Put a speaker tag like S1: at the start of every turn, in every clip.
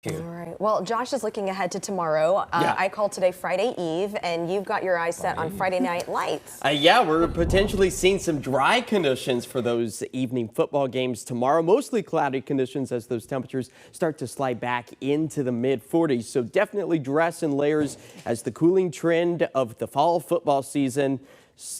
S1: All
S2: you.
S1: right. Well, Josh is looking ahead to tomorrow. I called today Friday Eve, and you've got your eyes set on Friday Night Lights.
S3: Yeah, we're potentially seeing some dry conditions for those evening football games tomorrow. Mostly cloudy conditions as those temperatures start to slide back into the mid-40s. So definitely dress in layers as the cooling trend of the fall football season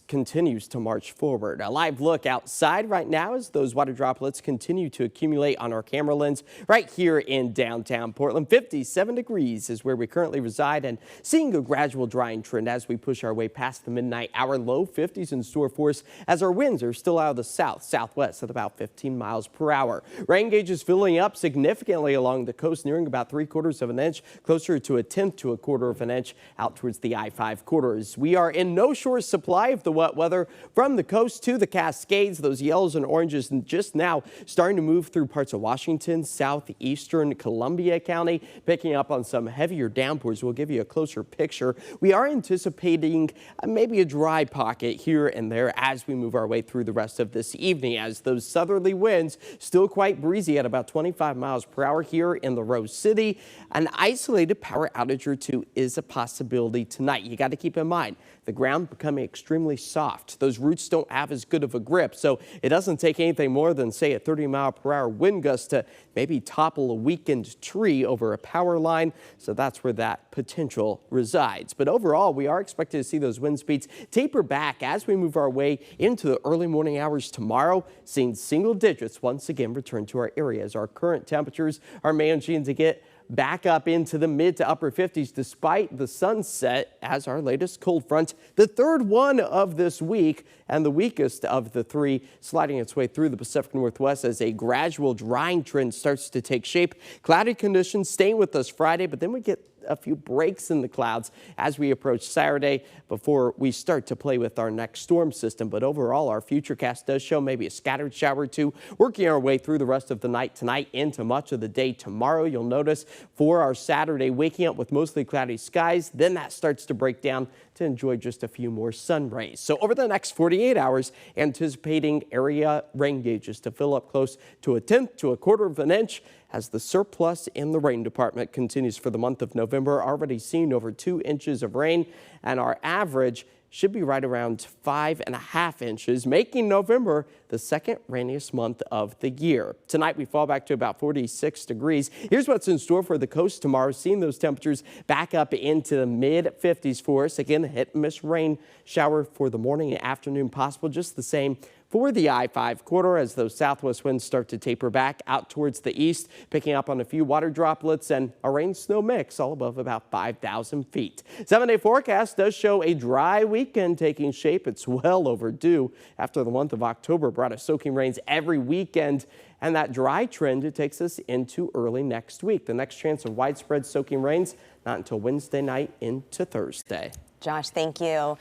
S3: continues to march forward. A live look outside right now as those water droplets continue to accumulate on our camera lens right here in downtown Portland. 57 degrees is where we currently reside, and seeing a gradual drying trend as we push our way past the midnight hour. Low 50s in store for us as our winds are still out of the southwest at about 15 miles per hour. Rain gauges filling up significantly along the coast, nearing about 3/4 of an inch, closer to 1/10 to 1/4 of an inch out towards the I-5 corridors. We are in no short supply of the wet weather from the coast to the Cascades. Those yellows and oranges just now starting to move through parts of Washington, southeastern Columbia County, picking up on some heavier downpours. We'll give you a closer picture. We are anticipating maybe a dry pocket here and there as we move our way through the rest of this evening, as those southerly winds still quite breezy at about 25 miles per hour here in the Rose City. An isolated power outage or two is a possibility tonight. You got to keep in mind the ground becoming extremely soft. Those roots don't have as good of a grip, so it doesn't take anything more than, say, a 30-mile-per-hour wind gust to maybe topple a weakened tree over a power line. So that's where that potential resides. But overall, we are expected to see those wind speeds taper back as we move our way into the early morning hours tomorrow, seeing single digits once again return to our areas. Our current temperatures are managing to get back up into the mid to upper 50s despite the sunset as our latest cold front, the third one of this week and the weakest of the three, sliding its way through the Pacific Northwest as a gradual drying trend starts to take shape. Cloudy conditions staying with us Friday, but then we get a few breaks in the clouds as we approach Saturday before we start to play with our next storm system. But overall, our futurecast does show maybe a scattered shower or two, working our way through the rest of the night tonight into much of the day tomorrow. You'll notice for our Saturday, waking up with mostly cloudy skies, then that starts to break down to enjoy just a few more sun rays. So over the next 48 hours, anticipating area rain gauges to fill up close to 1/10 to 1/4 of an inch as the surplus in the rain department continues for the month of November, already seeing over 2 inches of rain, and our average should be right around 5.5 inches, making November the second rainiest month of the year. Tonight, we fall back to about 46 degrees. Here's what's in store for the coast tomorrow, seeing those temperatures back up into the mid-50s for us. Again, a hit-and-miss rain shower for the morning and afternoon possible, just the same for the I-5 corridor as those southwest winds start to taper back out towards the east, picking up on a few water droplets and a rain-snow mix all above about 5,000 feet. 7-day forecast does show a dry weekend taking shape. It's well overdue after the month of October brought us soaking rains every weekend, and that dry trend, it takes us into early next week. The next chance of widespread soaking rains not until Wednesday night into Thursday.
S1: Josh, thank you.